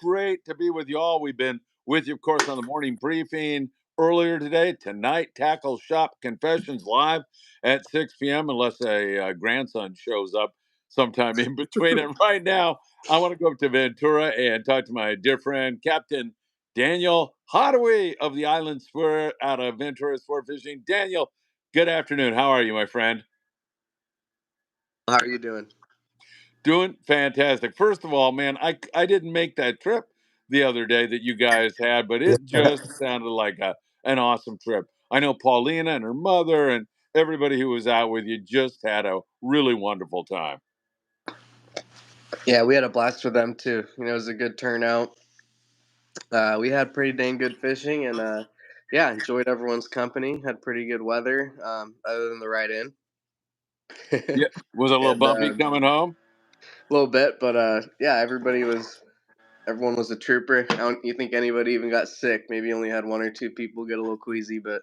great to be with you all. We've been with you, of course, on the morning briefing earlier today. Tonight, Tackle Shop Confessions live at 6 p.m. unless a grandson shows up sometime in between. And right now, I want to go up to Ventura and talk to my dear friend, Captain Daniel Hadawi of the Island Spirit out of Ventura Sportfishing. Daniel, good afternoon. How are you, my friend? How are you doing? Doing fantastic. First of all, man, I didn't make that trip the other day that you guys had, but it just sounded like an awesome trip. I know Paulina and her mother and everybody who was out with you just had a really wonderful time. Yeah, we had a blast with them too. It was a good turnout. We had pretty dang good fishing, and yeah, enjoyed everyone's company. Had pretty good weather, other than the ride in, Yeah, was it a little and bumpy coming home? a little bit. But yeah, everyone was a trooper. You think anybody even got sick? Maybe only had one or two people get a little queasy, but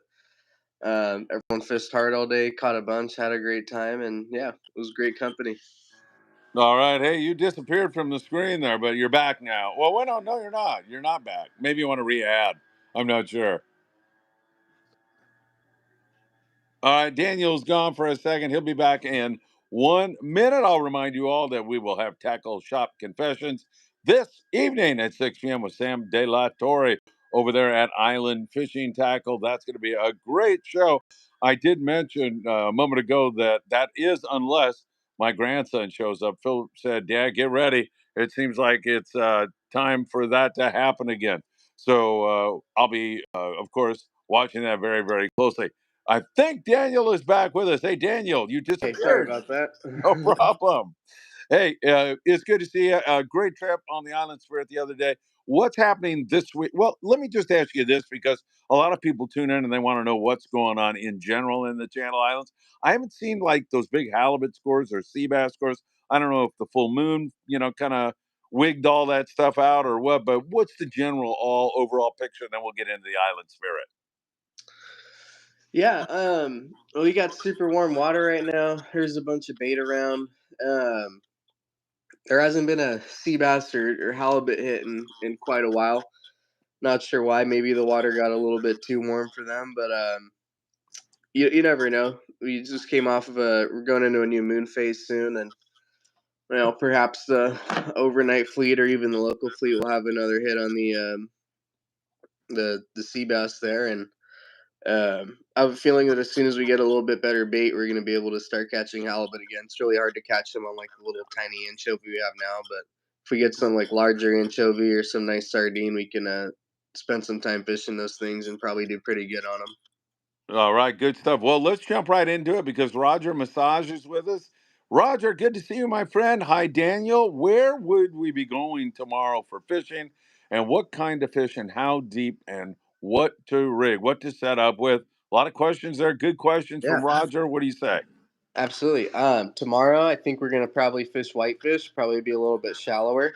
everyone fished hard all day, caught a bunch, had a great time, and yeah, it was great company. All right. Hey, you disappeared from the screen there, but you're back now. Well, wait, no, you're not. You're not back. Maybe you want to re-add. I'm not sure. All right, Daniel's gone for a second. He'll be back in 1 minute. I'll remind you all that we will have Tackle Shop Confessions this evening at 6 p.m. with Sam De La Torre over there at Island Fishing Tackle. That's going to be a great show. I did mention a moment ago that that is unless my grandson shows up. Phil said, Dad, get ready. It seems like it's time for that to happen again. So I'll be, of course, watching that very, very closely. I think Daniel is back with us. Hey, Daniel, you Hey, sorry disappeared. about that. No problem. Hey, it's good to see you. A great trip on the Island Spirit the other day. What's happening this week? Well, let me just ask you this because a lot of people tune in and they want to know what's going on in general in the Channel Islands. I haven't seen like those big halibut scores or sea bass scores. I don't know if the full moon, kind of wigged all that stuff out or what, but what's the general all overall picture? Then we'll get into the Island Spirit. Yeah, well, we got super warm water right now. There's a bunch of bait around. Um, there hasn't been a sea bass or halibut hit in quite a while. Not sure why. Maybe the water got a little bit too warm for them, but you never know. We just came off of we're going into a new moon phase soon, and perhaps the overnight fleet or even the local fleet will have another hit on the sea bass there, and I have a feeling that as soon as we get a little bit better bait, we're going to be able to start catching halibut again. It's really hard to catch them on like the little tiny anchovy we have now, but if we get some like larger anchovy or some nice sardine, we can spend some time fishing those things and probably do pretty good on them. All right, good stuff. Well, let's jump right into it because Roger Massage is with us. Roger, good to see you, my friend. Hi, Daniel. Where would we be going tomorrow for fishing? And what kind of fish and how deep and what to rig, what to set up with? A lot of questions there. Good questions Yeah, from Roger. What do you say? absolutely. Tomorrow, I think we're going to probably fish whitefish, probably be a little bit shallower.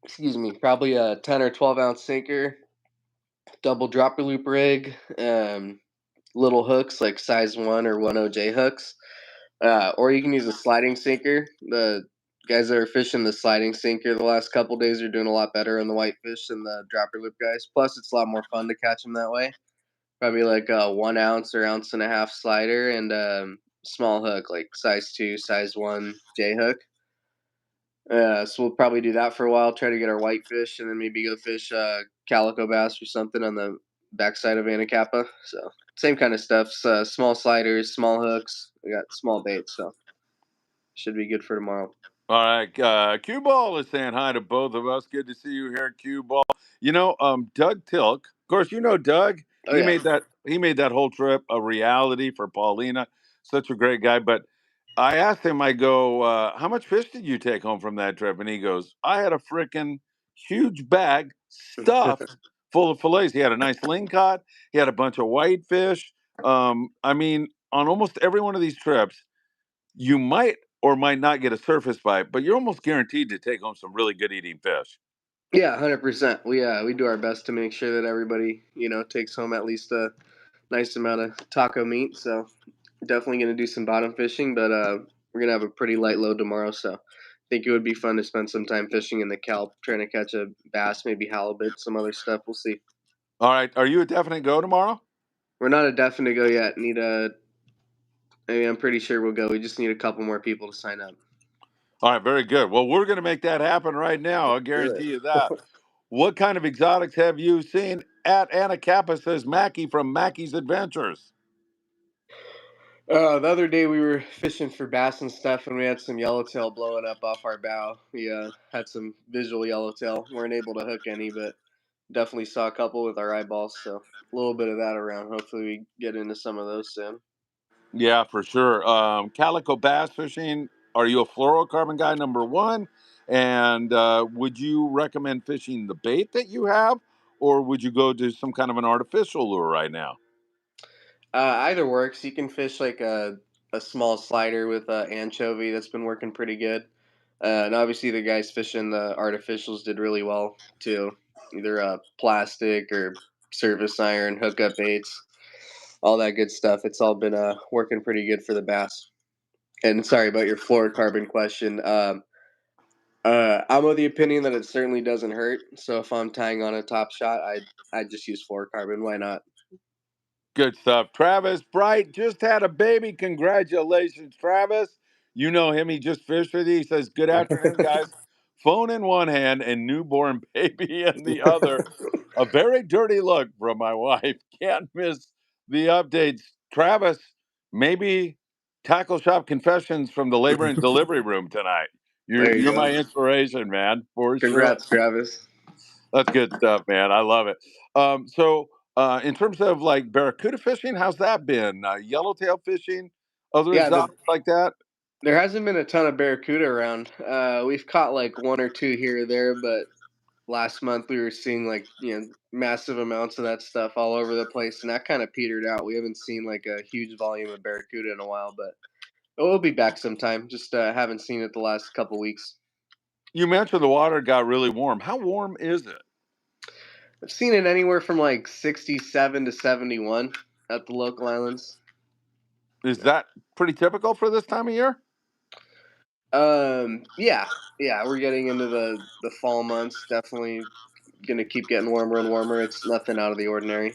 Excuse me, probably a 10 or 12 ounce sinker, double dropper loop rig, little hooks like size 1 or 1 OJ hooks. Or you can use a sliding sinker. The guys that are fishing the sliding sinker the last couple days are doing a lot better on the whitefish than the dropper loop guys. Plus, it's a lot more fun to catch them that way. Probably like a 1 ounce or ounce and a half slider and small hook like size 2, size 1 J hook. So we'll probably do that for a while. Try to get our whitefish and then maybe go fish calico bass or something on the backside of Anacapa. So same kind of stuff. Small sliders, small hooks. We got small baits, so should be good for tomorrow. All right, Q Ball is saying hi to both of us. Good to see you here, Q Ball. Doug Tilk. Of course, you know Doug. Oh He yeah. made that whole trip a reality for Paulina. Such a great guy. But I asked him, I go, how much fish did you take home from that trip? And he goes, I had a freaking huge bag stuffed full of fillets. He had a nice lingcod. He had a bunch of whitefish. I mean, on almost every one of these trips you might or might not get a surface bite, but you're almost guaranteed to take home some really good eating fish. Yeah, 100%. We do our best to make sure that everybody takes home at least a nice amount of taco meat. So definitely gonna do some bottom fishing, but we're gonna have a pretty light load tomorrow. So I think it would be fun to spend some time fishing in the kelp, trying to catch a bass, maybe halibut, some other stuff. We'll see. All right. Are you a definite go tomorrow? We're not a definite go yet. I mean, I'm pretty sure we'll go. We just need a couple more people to sign up. All right. Very good. Well, we're going to make that happen right now. I'll Do guarantee it. you that. What kind of exotics have you seen at Anacapa? Says Mackie from Mackie's Adventures. The other day we were fishing for bass and stuff, and we had some yellowtail blowing up off our bow. We had some visual yellowtail. Weren't able to hook any, but definitely saw a couple with our eyeballs. So a little bit of that around. Hopefully we get into some of those soon. Yeah, for sure. Calico bass fishing. Are you a fluorocarbon guy, number one? And would you recommend fishing the bait that you have, or would you go to some kind of an artificial lure right now? Either works. You can fish like a small slider with anchovy. That's been working pretty good. And obviously the guys fishing the artificials did really well too. Either plastic or surface iron, hookup baits, all that good stuff. It's all been working pretty good for the bass. And sorry about your fluorocarbon question. I'm of the opinion that it certainly doesn't hurt. So if I'm tying on a top shot, I just use fluorocarbon. Why not? Good stuff. Travis Bright just had a baby. Congratulations, Travis. You know him. He just fished with you. He says, "Good afternoon, guys." Phone in one hand and newborn baby in the other. A very dirty look from my wife. Can't miss the updates. Travis, maybe tackle shop confessions from the labor and delivery room tonight. You're There you you're go. my inspiration, man, for sure. Congrats, Travis. That's good stuff, man. I love it. In terms of like barracuda fishing, how's that been? Yellowtail fishing, other Yeah, exotics like that? there hasn't been a ton of barracuda around. We've caught like one or two here or there, but last month we were seeing like massive amounts of that stuff all over the place, and that kind of petered out. We haven't seen like a huge volume of barracuda in a while, but we'll be back sometime. Just haven't seen it the last couple weeks. You mentioned the water got really warm. How warm is it? I've seen it anywhere from like 67 to 71 at the local islands. Is that pretty typical for this time of year? Yeah, yeah, we're getting into the fall months. Definitely gonna keep getting warmer and warmer. It's nothing out of the ordinary.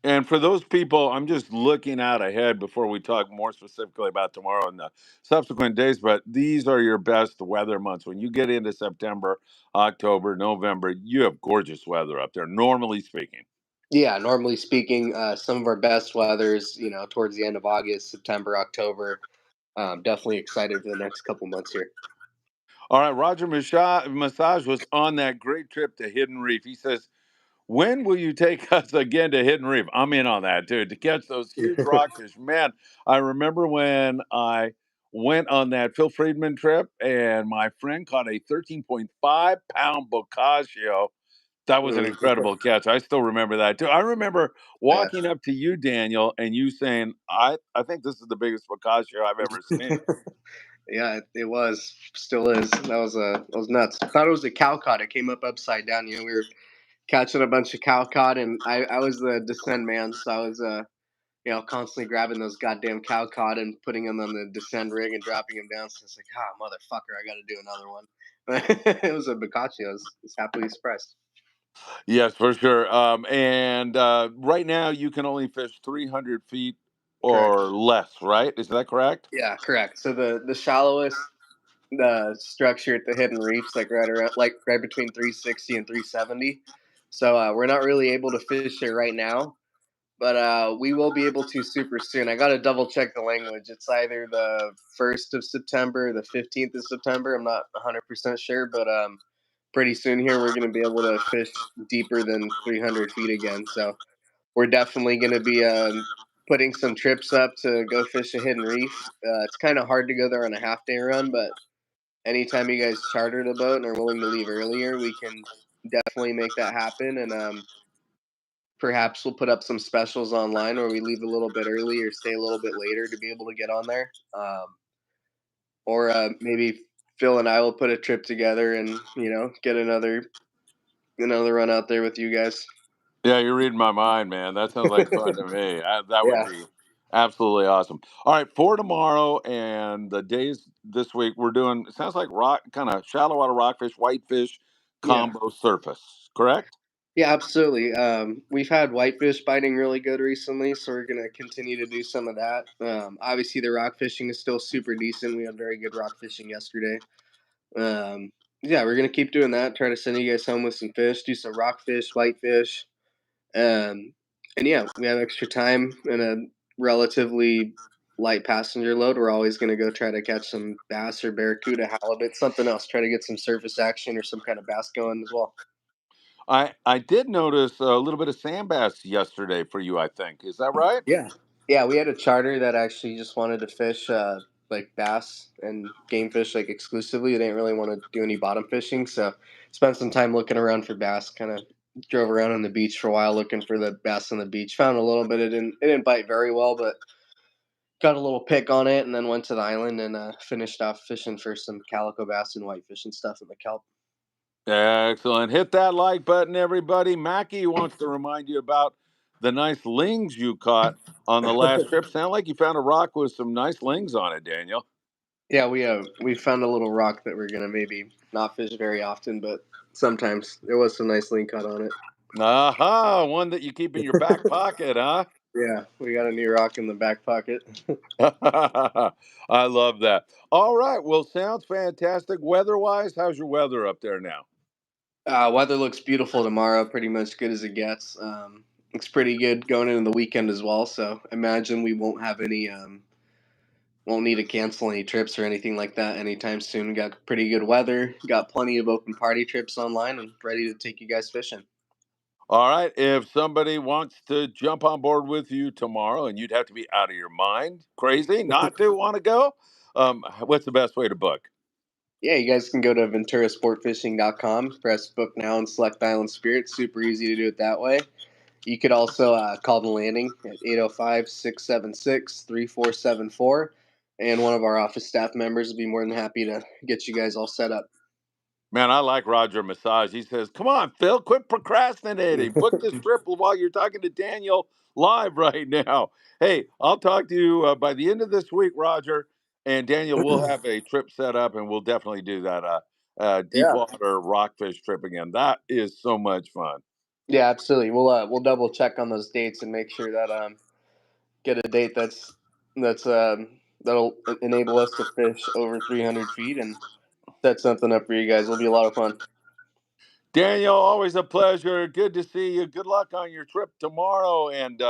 And for those people, I'm just looking out ahead before we talk more specifically about tomorrow and the subsequent days. But these are your best weather months. When you get into September, October, November, you have gorgeous weather up there, normally speaking. Yeah, normally speaking, some of our best weathers, towards the end of August, September, October. Definitely excited for the next couple months here. All right, Roger Massage was on that great trip to Hidden Reef. He says, "When will you take us again to Hidden Reef?" I'm in on that, dude, to catch those huge rockfish. Man, I remember when I went on that Phil Frieman trip and my friend caught a 13.5 pound bocaccio. That was an Mm, incredible catch. I still remember that too. I remember yeah. walking up to you, Daniel, and you saying, I think this is the biggest bocaccio I've ever seen. Yeah, it was, still is. That was nuts. I thought it was a cow cod. It came up upside down. We were catching a bunch of cow cod, and I was the descend man, so I was constantly grabbing those goddamn cow cod and putting them on the descend rig and dropping them down. So it's like, ah, motherfucker, I got to do another one. It was a bocaccio. I was happily surprised. Yes, for sure. And right now, you can only fish 300 feet Correct. or less, right? Is that correct? Yeah, correct. So the shallowest the structure at the hidden reefs, like right around, like right between 360 and 370. So we're not really able to fish there right now, but we will be able to super soon. I got to double check the language. It's either the 1st of September, or the 15th of September. I'm not 100% sure, but pretty soon here we're going to be able to fish deeper than 300 feet again. So we're definitely going to be putting some trips up to go fish a hidden reef. It's kind of hard to go there on a half day run, but anytime you guys charter the boat and are willing to leave earlier, we can definitely make that happen. And perhaps we'll put up some specials online where we leave a little bit early or stay a little bit later to be able to get on there. Or maybe Phil and I will put a trip together and get another run out there with you guys. Yeah, you're reading my mind, man. That sounds like fun to me. That would Yeah, be Absolutely awesome. All right, for tomorrow and the days this week, we're doing, it sounds like rock, kind of shallow water rockfish, whitefish Yeah. combo surface, correct? Yeah, absolutely. We've had whitefish biting really good recently, so we're gonna continue to do some of that. Obviously, the rock fishing is still super decent. We had very good rock fishing yesterday. Um, yeah, we're gonna keep doing that. Try to send you guys home with some fish. Do some rockfish, whitefish, um, and yeah, we have extra time and a relatively light passenger load. We're always gonna go try to catch some bass or barracuda, halibut, something else. Try to get some surface action or some kind of bass going as well. I did notice a little bit of sand bass yesterday for you, I think. Is that right? Yeah. Yeah, we had a charter that actually just wanted to fish like bass and game fish like exclusively. They didn't really want to do any bottom fishing, so spent some time looking around for bass. Kind of drove around on the beach for a while looking for the bass on the beach. Found a little bit. It didn't bite very well, but got a little pick on it, and then went to the island and finished off fishing for some calico bass and whitefish and stuff in the kelp. Excellent. Hit that like button, everybody. Mackie wants to remind you about the nice lings you caught on the last trip. Sound like you found a rock with some nice lings on it, Daniel. Yeah, we found a little rock that we're gonna maybe not fish very often, but sometimes there was some nice lean cut on it. Aha, one that you keep in your back pocket, huh? Yeah, we got a new rock in the back pocket. I love that. All right. Well, sounds fantastic. Weather wise, how's your weather up there now? Weather looks beautiful tomorrow, pretty much good as it gets. Looks pretty good going into the weekend as well. So imagine we won't have any, won't need to cancel any trips or anything like that anytime soon. Got pretty good weather, got plenty of open party trips online, and ready to take you guys fishing. All right. If somebody wants to jump on board with you tomorrow, and you'd have to be out of your mind, crazy, not to want to go, what's the best way to book? Yeah, you guys can go to venturasportfishing.com, press book now, and select Island Spirit. Super easy to do it that way. You could also call the landing at 805-676-3474, and one of our office staff members will be more than happy to get you guys all set up. Man, I like Roger Massage. He says, "Come on, Phil, quit procrastinating. Book this trip while you're talking to Daniel live right now." Hey, I'll talk to you by the end of this week, Roger, and Daniel. We'll have a trip set up, and we'll definitely do that deep Yeah, water rockfish trip again. That is so much fun. yeah, absolutely. We'll double check on those dates and make sure that get a date that's that'll enable us to fish over 300 feet and set something up for you guys. It'll be a lot of fun. Daniel, always a pleasure. Good to see you. Good luck on your trip tomorrow, and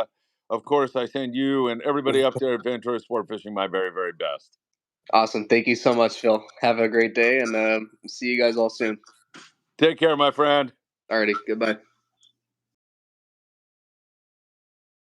of course, I send you and everybody up there at Ventura Sport Fishing my very, very best. Awesome. Thank you so much, Phil. Have a great day, and see you guys all soon. Take care, my friend. Alrighty, goodbye.